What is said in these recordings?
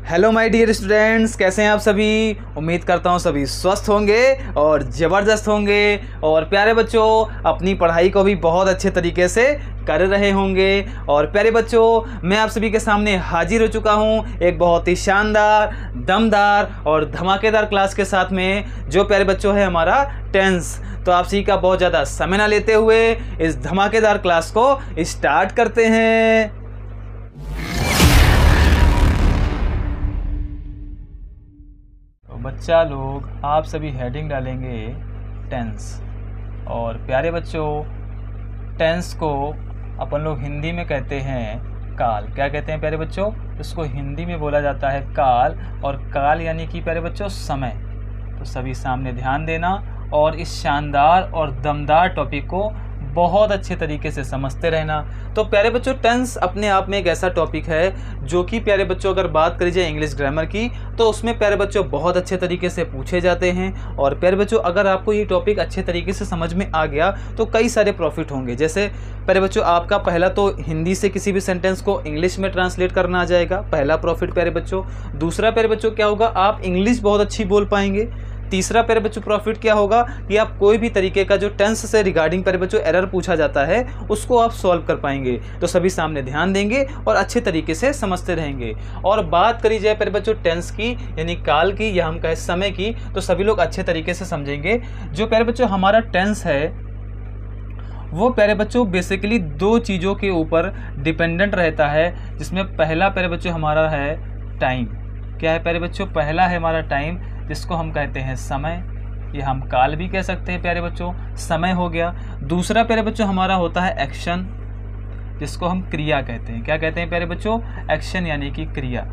Hello my dear students, कैसे हैं आप सभी। उम्मीद करता हूं सभी स्वस्थ होंगे और ज़बरदस्त होंगे और प्यारे बच्चों अपनी पढ़ाई को भी बहुत अच्छे तरीके से कर रहे होंगे। और प्यारे बच्चों, मैं आप सभी के सामने हाजिर हो चुका हूं एक बहुत ही शानदार, दमदार और धमाकेदार क्लास के साथ में, जो प्यारे बच्चों है हमारा टेंस। तो आप सभी का बहुत ज़्यादा समय ना लेते हुए इस धमाकेदार क्लास को स्टार्ट करते हैं। बच्चा लोग आप सभी हेडिंग डालेंगे टेंस। और प्यारे बच्चों, टेंस को अपन लोग हिंदी में कहते हैं काल। क्या कहते हैं प्यारे बच्चों? इसको हिंदी में बोला जाता है काल। और काल यानी कि प्यारे बच्चों समय। तो सभी सामने ध्यान देना और इस शानदार और दमदार टॉपिक को बहुत अच्छे तरीके से समझते रहना। तो प्यारे बच्चों, टेंस अपने आप में एक ऐसा टॉपिक है जो कि प्यारे बच्चों अगर बात करी जाए इंग्लिश ग्रामर की, तो उसमें प्यारे बच्चों बहुत अच्छे तरीके से पूछे जाते हैं। और प्यारे बच्चों, अगर आपको ये टॉपिक अच्छे तरीके से समझ में आ गया तो कई सारे प्रॉफिट होंगे। जैसे प्यारे बच्चों, आपका पहला तो हिंदी से किसी भी सेंटेंस को इंग्लिश में ट्रांसलेट करना आ जाएगा, पहला प्रॉफिट प्यारे बच्चों। दूसरा प्यारे बच्चों क्या होगा, आप इंग्लिश बहुत अच्छी बोल पाएंगे। तीसरा प्यारे बच्चों प्रॉफिट क्या होगा कि आप कोई भी तरीके का जो टेंस से रिगार्डिंग प्यारे बच्चों एरर पूछा जाता है उसको आप सॉल्व कर पाएंगे। तो सभी सामने ध्यान देंगे और अच्छे तरीके से समझते रहेंगे। और बात करी जाए प्यारे बच्चों टेंस की, यानी काल की या हम कहें समय की, तो सभी लोग अच्छे तरीके से समझेंगे। जो प्यारे बच्चों हमारा टेंस है वो प्यारे बच्चों बेसिकली दो चीज़ों के ऊपर डिपेंडेंट रहता है, जिसमें पहला प्यारे बच्चों हमारा है टाइम। क्या है प्यारे बच्चों? पहला है हमारा टाइम, जिसको हम कहते हैं समय। ये हम काल भी कह सकते हैं प्यारे बच्चों, समय हो गया। दूसरा प्यारे बच्चों हमारा होता है एक्शन, जिसको हम क्रिया कहते हैं। क्या कहते हैं प्यारे बच्चों? एक्शन यानी कि क्रिया।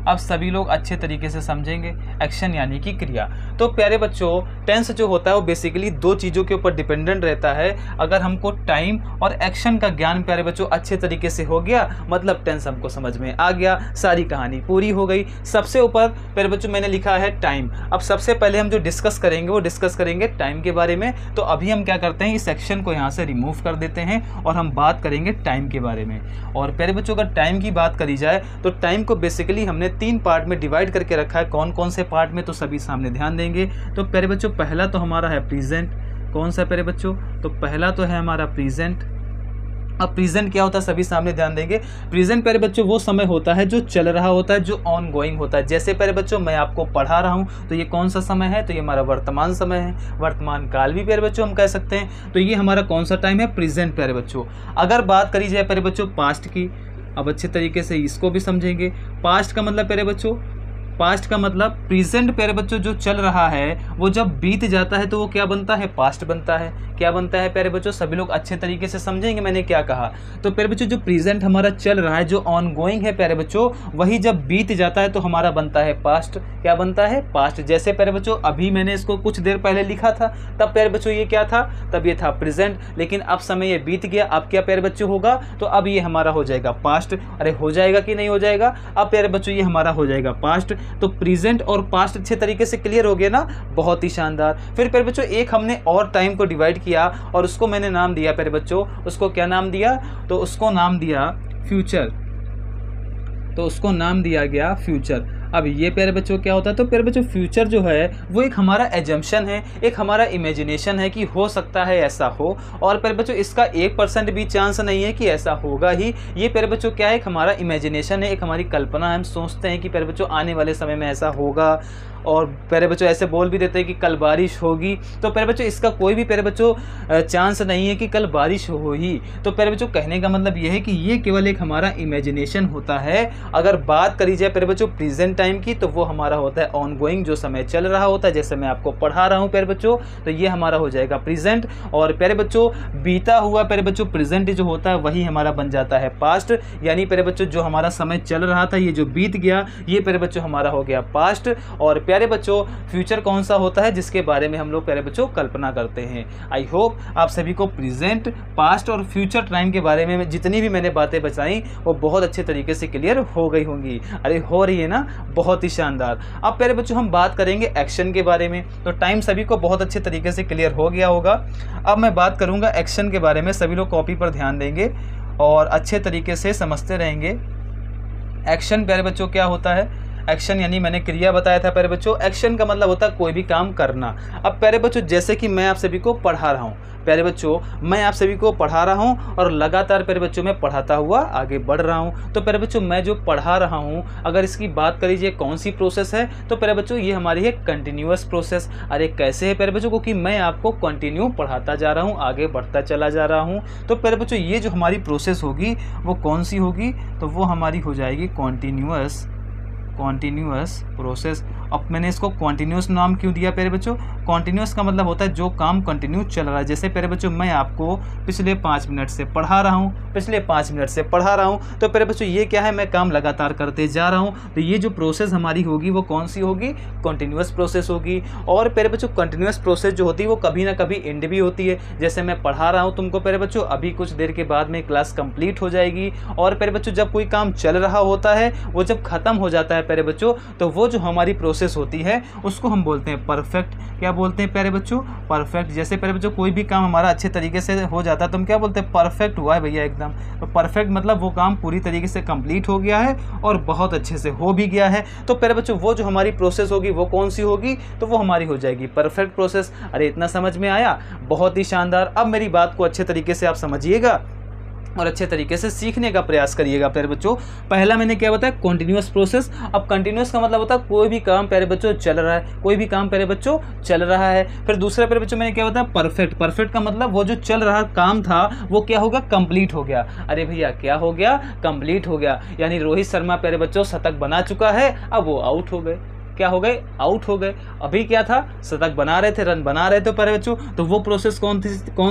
अब सभी लोग अच्छे तरीके से समझेंगे एक्शन यानी कि क्रिया। तो प्यारे बच्चों, टेंस जो होता है वो बेसिकली दो चीज़ों के ऊपर डिपेंडेंट रहता है। अगर हमको टाइम और एक्शन का ज्ञान प्यारे बच्चों अच्छे तरीके से हो गया, मतलब टेंस हमको समझ में आ गया, सारी कहानी पूरी हो गई। सबसे ऊपर प्यारे बच्चों मैंने लिखा है टाइम। अब सबसे पहले हम जो डिस्कस करेंगे वो डिस्कस करेंगे टाइम के बारे में। तो अभी हम क्या करते हैं, इस सेक्शन को यहाँ से रिमूव कर देते हैं और हम बात करेंगे टाइम के बारे में। और प्यारे बच्चों, अगर टाइम की बात करी जाए तो टाइम को बेसिकली हमने 3 पार्ट में डिवाइड करके रखा है। कौन कौन से पार्ट में, तो सभी सामने ध्यान देंगे। तो प्यारे बच्चों पहला तो हमारा है प्रेजेंट। कौन सा प्यारे बच्चों? तो पहला तो है हमारा प्रेजेंट। अब प्रेजेंट क्या होता है, सभी सामने ध्यान देंगे। प्रेजेंट प्यारे बच्चों वो समय होता है जो चल रहा होता है, जो ऑन गोइंग होता है। जैसे प्यारे बच्चों मैं आपको पढ़ा रहा हूँ, तो ये कौन सा समय है? तो ये हमारा वर्तमान समय है, वर्तमान काल भी प्यारे बच्चों हम कह सकते हैं। तो ये हमारा कौन सा टाइम है? प्रेजेंट प्यारे बच्चों। अगर बात करी जाए प्यारे बच्चों पास्ट की, अब अच्छे तरीके से इसको भी समझेंगे। पास्ट का मतलब प्यारे बच्चों, पास्ट का मतलब प्रेजेंट प्यारे बच्चों जो चल रहा है वो जब बीत जाता है तो वो क्या बनता है? पास्ट बनता है। क्या बनता है प्यारे बच्चों? सभी लोग अच्छे तरीके से समझेंगे मैंने क्या कहा। तो प्यारे बच्चों जो प्रेजेंट हमारा चल रहा है, जो ऑन गोइंग है प्यारे बच्चों, वही जब बीत जाता है तो हमारा बनता है पास्ट। क्या बनता है? पास्ट। जैसे प्यारे बच्चों अभी मैंने इसको कुछ देर पहले लिखा था, तब प्यारे बच्चों ये क्या था? तब ये था प्रेजेंट। लेकिन अब समय ये बीत गया, अब क्या प्यारे बच्चों होगा? तो अब ये हमारा हो जाएगा पास्ट। अरे हो जाएगा कि नहीं हो जाएगा? अब प्यारे बच्चों ये हमारा हो जाएगा पास्ट। तो प्रेजेंट और पास्ट अच्छे तरीके से क्लियर हो गया ना, बहुत ही शानदार। फिर प्यारे बच्चों एक हमने और टाइम को डिवाइड किया और उसको मैंने नाम दिया प्यारे बच्चों, उसको क्या नाम दिया? तो उसको नाम दिया फ्यूचर। तो उसको नाम दिया गया फ्यूचर। अब ये प्यारे बच्चों क्या होता है? तो प्यारे बच्चों फ्यूचर जो है वो एक हमारा एजम्पशन है, एक हमारा इमेजिनेशन है कि हो सकता है ऐसा हो। और प्यारे बच्चों इसका 1% भी चांस नहीं है कि ऐसा होगा ही। ये प्यारे बच्चों क्या है? एक हमारा इमेजिनेशन है, एक हमारी कल्पना है। हम सोचते हैं कि प्यारे बच्चों आने वाले समय में ऐसा होगा। और प्यारे बच्चों ऐसे बोल भी देते हैं कि कल बारिश होगी। तो प्यारे बच्चों इसका कोई भी प्यारे बच्चों चांस नहीं है कि कल बारिश हो ही। तो प्यारे बच्चों कहने का मतलब ये है कि ये केवल एक हमारा इमेजिनेशन होता है। अगर बात करी जाए प्यारे बच्चों प्रेजेंट टाइम की, तो वो हमारा होता है ऑन गोइंग, जो समय चल रहा होता है। जैसे मैं आपको पढ़ा रहा हूँ प्यारे बच्चों, तो ये हमारा हो जाएगा प्रेजेंट। और प्यारे बच्चों बीता हुआ प्यारे बच्चों प्रेजेंट जो होता है वही हमारा बन जाता है पास्ट। यानी प्यारे बच्चों जो हमारा समय चल रहा था, ये जो बीत गया, ये प्यारे बच्चों हमारा हो गया पास्ट। और प्यारे बच्चों फ्यूचर कौन सा होता है जिसके बारे में हम लोग प्यारे बच्चों कल्पना करते हैं। आई होप आप सभी को प्रेजेंट, पास्ट और फ्यूचर टाइम के बारे में जितनी भी मैंने बातें बताई वो बहुत अच्छे तरीके से क्लियर हो गई होंगी। अरे हो रही है ना, बहुत ही शानदार। अब प्यारे बच्चों हम बात करेंगे एक्शन के बारे में। तो टाइम सभी को बहुत अच्छे तरीके से क्लियर हो गया होगा। अब मैं बात करूंगा एक्शन के बारे में। सभी लोग कॉपी पर ध्यान देंगे और अच्छे तरीके से समझते रहेंगे। एक्शन प्यारे बच्चों क्या होता है? एक्शन यानी मैंने क्रिया बताया था प्यारे बच्चों। एक्शन का मतलब होता है कोई भी काम करना। अब प्यारे बच्चों जैसे कि मैं आप सभी को पढ़ा रहा हूँ, प्यारे बच्चों मैं आप सभी को पढ़ा रहा हूँ और लगातार प्यारे बच्चों मैं पढ़ाता हुआ आगे बढ़ रहा हूँ। तो प्यारे बच्चों मैं जो पढ़ा रहा हूँ, अगर इसकी बात कर लीजिए कौन सी प्रोसेस है, तो प्यारे बच्चों ये हमारी है कंटिन्यूअस प्रोसेस। अरे कैसे है प्यारे बच्चों? क्योंकि मैं आपको कंटिन्यू पढ़ाता जा रहा हूँ, आगे बढ़ता चला जा रहा हूँ। तो प्यारे बच्चों ये जो हमारी प्रोसेस होगी वो कौन सी होगी? तो वो हमारी हो जाएगी कॉन्टिन्यूअस प्रोसेस। अब मैंने इसको कॉन्टिन्यूअस नाम क्यों दिया प्यारे बच्चों? कॉन्टिन्यूअस का मतलब होता है जो काम कंटिन्यू चल रहा है। जैसे प्यारे बच्चों मैं आपको पिछले 5 मिनट से पढ़ा रहा हूँ, तो प्यारे बच्चों ये क्या है? मैं काम लगातार करते जा रहा हूँ। तो ये जो प्रोसेस हमारी होगी वो कौन सी होगी? कॉन्टिन्यूअस प्रोसेस होगी। और प्यारे बच्चों कंटिन्यूअस प्रोसेस जो होती है वो कभी ना कभी एंड भी होती है। जैसे मैं पढ़ा रहा हूँ तुमको प्यारे बच्चों, अभी कुछ देर के बाद में क्लास कंप्लीट हो जाएगी। और प्यारे बच्चों जब कोई काम चल रहा होता है, वो जब खत्म हो जाता है प्यारे बच्चों, तो वो जो हमारी प्रोसेस होती है उसको हम बोलते हैं परफेक्ट। क्या बोलते हैं प्यारे बच्चों? परफेक्ट। जैसे प्यारे बच्चों कोई भी काम हमारा अच्छे तरीके से हो जाता है तो हम क्या बोलते हैं? परफेक्ट हुआ है भैया एकदम। तो परफेक्ट मतलब वो काम पूरी तरीके से कंप्लीट हो गया है और बहुत अच्छे से हो भी गया है। तो प्यारे बच्चों वो जो हमारी प्रोसेस होगी वो कौन सी होगी? तो वो हमारी हो जाएगी परफेक्ट प्रोसेस। अरे इतना समझ में आया? बहुत ही शानदार। अब मेरी बात को अच्छे तरीके से आप समझिएगा और अच्छे तरीके से सीखने का प्रयास करिएगा प्यारे बच्चों। पहला मैंने क्या बताया? Continuous process. अब कंटिन्यूअस का मतलब होता है कोई भी काम प्यारे बच्चों चल रहा है, कोई भी काम प्यारे बच्चों चल रहा है। फिर दूसरा प्यारे बच्चों मैंने क्या बताया? परफेक्ट। परफेक्ट का मतलब वो जो चल रहा काम था वो क्या होगा? कंप्लीट हो गया। अरे भैया क्या हो गया? कंप्लीट हो गया। यानी रोहित शर्मा प्यारे बच्चों शतक बना चुका है, अब वो आउट हो गए। क्या हो गए? आउट हो गए। अभी क्या था? शतक बना रहे थे, रन बना रहे थे प्यारे बच्चों। तो वो प्रोसेस कौन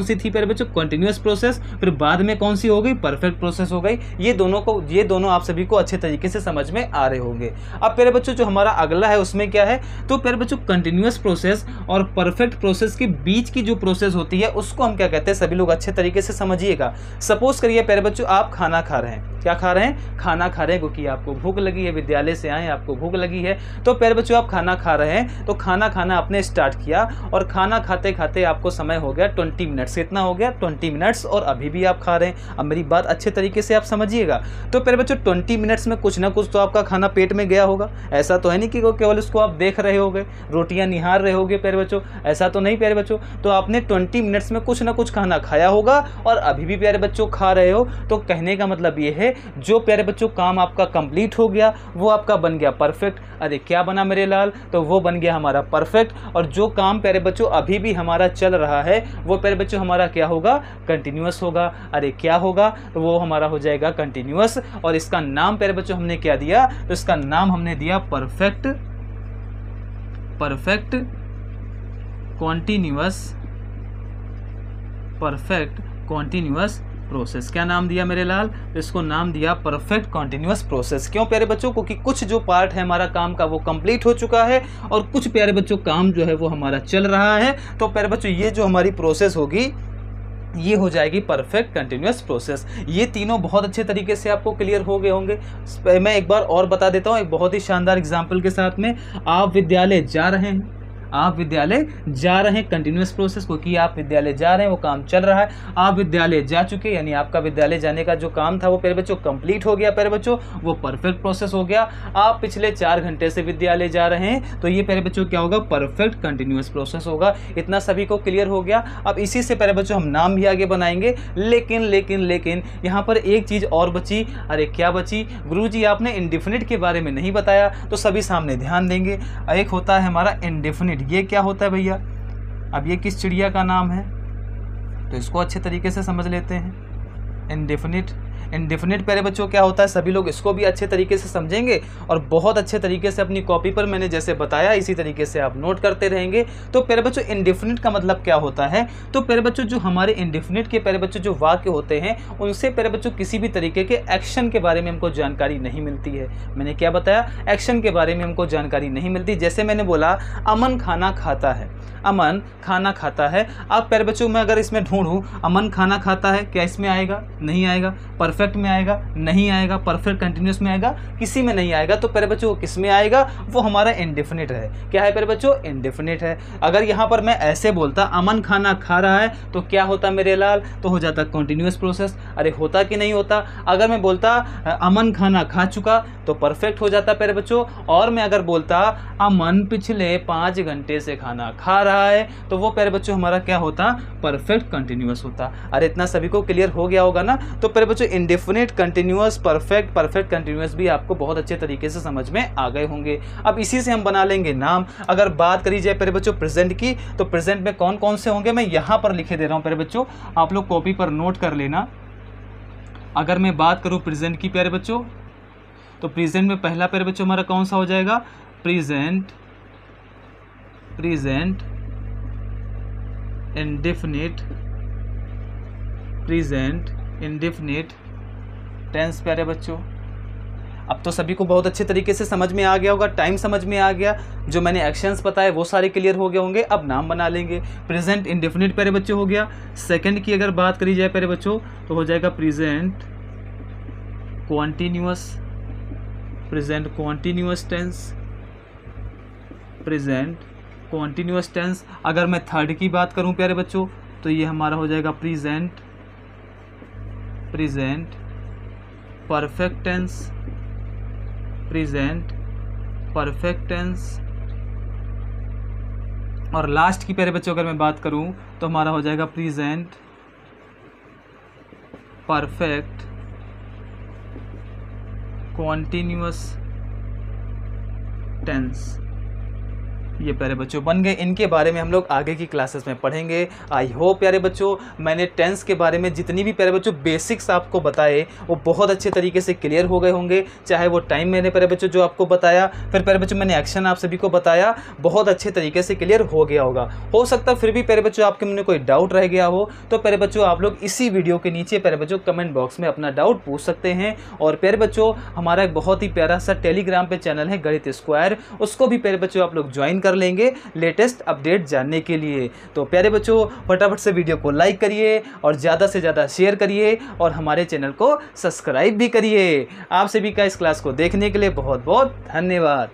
सी थी प्यारे बच्चों? Continuous process. फिर बाद में कौन सी हो गई? परफेक्ट प्रोसेस हो गई। ये दोनों आप सभी को अच्छे तरीके से समझ में आ रहे होंगे। अब प्यारे बच्चों जो हमारा अगला है उसमें क्या है? तो प्यारे बच्चों कंटिन्यूअस प्रोसेस और परफेक्ट प्रोसेस के बीच की जो प्रोसेस होती है उसको हम क्या कहते हैं? सभी लोग अच्छे तरीके से समझिएगा। सपोज करिए प्यारे बच्चों आप खाना खा रहे हैं। क्या खा रहे हैं? खाना खा रहे हैं क्योंकि आपको भूख लगी है, विद्यालय से आए आपको भूख लगी है। तो प्यारे बच्चों आप खाना खा रहे हैं, तो खाना खाना आपने स्टार्ट किया और खाना खाते खाते आपको समय हो गया 20 मिनट्स। कितना हो गया? 20 मिनट्स। और अभी भी आप खा रहे हैं। अब मेरी बात अच्छे तरीके से आप समझिएगा। तो प्यारे बच्चों 20 मिनट्स में कुछ ना कुछ तो आपका खाना पेट में गया होगा। ऐसा तो है नहीं कि केवल उसको आप देख रहे होगे, रोटियां निहार रहे होगे प्यारे बच्चों, ऐसा तो नहीं प्यारे बच्चों। तो आपने 20 मिनट्स में कुछ ना कुछ खाना खाया होगा और अभी भी प्यारे बच्चों खा रहे हो। तो कहने का मतलब ये है जो प्यारे बच्चों काम आपका कंप्लीट हो गया वो आपका बन गया परफेक्ट। अरे क्या बना मेरे लाल? तो वो बन गया हमारा परफेक्ट। और जो काम प्यारे बच्चों अभी भी हमारा चल रहा है वो प्यारे बच्चों हमारा क्या होगा? कंटिन्यूअस होगा। अरे क्या होगा? तो वो हमारा हो जाएगा कंटिन्यूअस। और इसका नाम प्यारे बच्चों हमने क्या दिया? तो इसका नाम हमने दिया परफेक्ट कॉन्टिन्यूअस प्रोसेस। क्या नाम दिया मेरे लाल? तो इसको नाम दिया परफेक्ट कॉन्टिन्यूअस प्रोसेस। क्यों प्यारे बच्चों? क्योंकि कुछ जो पार्ट है हमारा काम का वो कंप्लीट हो चुका है और कुछ प्यारे बच्चों काम जो है वो हमारा चल रहा है। तो प्यारे बच्चों ये जो हमारी प्रोसेस होगी ये हो जाएगी परफेक्ट कंटिन्यूअस प्रोसेस। ये तीनों बहुत अच्छे तरीके से आपको क्लियर हो गए होंगे। मैं एक बार और बता देता हूँ एक बहुत ही शानदार एग्जाम्पल के साथ में। आप विद्यालय जा रहे हैं कंटिन्यूअस प्रोसेस, क्योंकि आप विद्यालय जा रहे हैं वो काम चल रहा है। आप विद्यालय जा चुके यानी आपका विद्यालय जाने का जो काम था वो प्यारे बच्चों कंप्लीट हो गया प्यारे बच्चों, वो परफेक्ट प्रोसेस हो गया। आप पिछले 4 घंटे से विद्यालय जा रहे हैं तो ये प्यारे बच्चों क्या होगा? परफेक्ट कंटिन्यूअस प्रोसेस होगा। इतना सभी को क्लियर हो गया। अब इसी से प्यारे बच्चों हम नाम भी आगे बनाएंगे। लेकिन यहाँ पर एक चीज़ और बची। अरे क्या बची? गुरुजी आपने इंडेफिनिट के बारे में नहीं बताया, तो सभी सामने ध्यान देंगे। एक होता है हमारा इंडेफिनिट। ये क्या होता है भैया? अब ये किस चिड़िया का नाम है? तो इसको अच्छे तरीके से समझ लेते हैं। इंडेफिनिट प्यारे बच्चों क्या होता है? सभी लोग इसको भी अच्छे तरीके से समझेंगे और बहुत अच्छे तरीके से अपनी कॉपी पर मैंने जैसे बताया इसी तरीके से आप नोट करते रहेंगे। तो प्यारे बच्चों इंडेफिनिट का मतलब क्या होता है? तो प्यारे बच्चों जो हमारे इंडेफिनिट के प्यारे बच्चों जो वाक्य होते हैं उनसे प्यारे बच्चों किसी भी तरीके के एक्शन के बारे में हमको जानकारी नहीं मिलती है। मैंने क्या बताया? एक्शन के बारे में हमको जानकारी नहीं मिलती। जैसे मैंने बोला अमन खाना खाता है, अमन खाना खाता है। अब प्यारे बच्चों मैं अगर इसमें ढूंढूं अमन खाना खाता है, क्या इसमें आएगा? नहीं आएगा। परफेक्ट में आएगा, नहीं आएगा, परफेक्ट कंटिन्यूस में आएगा, किसी में नहीं आएगा। तो प्यारे बच्चों किस में आएगा, वो हमारा इंडेफिनिट है। क्या है प्यारे बच्चों, इंडेफिनिट है। अगर यहाँ पर मैं ऐसे बोलता अमन खाना खा रहा है तो क्या होता मेरे लाल, तो हो जाता कंटिन्यूस प्रोसेस। अरे होता कि नहीं होता। अगर मैं बोलता अमन खाना खा चुका तो परफेक्ट हो जाता प्यारे बच्चों। और मैं अगर बोलता अमन पिछले 5 घंटे से खाना खा रहा है तो वो प्यारे बच्चों हमारा क्या होता, परफेक्ट कंटिन्यूस होता। अरे इतना सभी को क्लियर हो गया होगा ना। तो प्यारे बच्चों indefinite, continuous, perfect, perfect continuous भी आपको बहुत अच्छे तरीके से समझ में आ गए होंगे। अब इसी से हम बना लेंगे नाम। अगर बात करी जाए प्यारे बच्चों प्रेजेंट की, तो प्रेजेंट में कौन कौन से होंगे मैं यहाँ पर लिखे दे रहा हूँ प्यारे बच्चों, आप लोग कॉपी पर नोट कर लेना। अगर मैं बात करूँ प्रेजेंट की प्यारे बच्चों, तो प्रेजेंट में पहला प्यारे बच्चों हमारा कौन सा हो जाएगा, present, present indefinite, present indefinite tense प्यारे बच्चों। अब तो सभी को बहुत अच्छे तरीके से समझ में आ गया होगा, टाइम समझ में आ गया, जो मैंने एक्शंस बताए वो सारे क्लियर हो गए होंगे। अब नाम बना लेंगे। प्रेजेंट इंडेफिनिट प्यारे बच्चों हो गया। सेकंड की अगर बात करी जाए प्यारे बच्चों तो हो जाएगा present continuous, present continuous tense, present continuous tense. अगर मैं थर्ड की बात करूं प्यारे बच्चों तो ये हमारा हो जाएगा present, present perfect tense, present perfect tense. और लास्ट की प्यारे बच्चों अगर मैं बात करूं तो हमारा हो जाएगा प्रेजेंट परफेक्ट कॉन्टिन्यूअस टेंस। ये प्यारे बच्चों बन गए। इनके बारे में हम लोग आगे की क्लासेस में पढ़ेंगे। आई होप प्यारे बच्चों मैंने टेंस के बारे में जितनी भी प्यारे बच्चों बेसिक्स आपको बताए वो बहुत अच्छे तरीके से क्लियर हो गए होंगे। चाहे वो टाइम मैंने प्यारे बच्चों जो आपको बताया, फिर प्यारे बच्चों मैंने एक्शन आप सभी को बताया, बहुत अच्छे तरीके से क्लियर हो गया होगा। हो सकता फिर भी प्यारे बच्चों आपके मन में कोई डाउट रह गया हो तो प्यारे बच्चों आप लोग इसी वीडियो के नीचे प्यारे बच्चों कमेंट बॉक्स में अपना डाउट पूछ सकते हैं। और प्यारे बच्चों हमारा एक बहुत ही प्यारा सा टेलीग्राम पे चैनल है गणित स्क्वायर, उसको भी प्यारे बच्चों आप लोग ज्वाइन कर लेंगे लेटेस्ट अपडेट जानने के लिए। तो प्यारे बच्चों फटाफट से वीडियो को लाइक करिए और ज़्यादा से ज़्यादा शेयर करिए और हमारे चैनल को सब्सक्राइब भी करिए। आप सभी का इस क्लास को देखने के लिए बहुत बहुत धन्यवाद।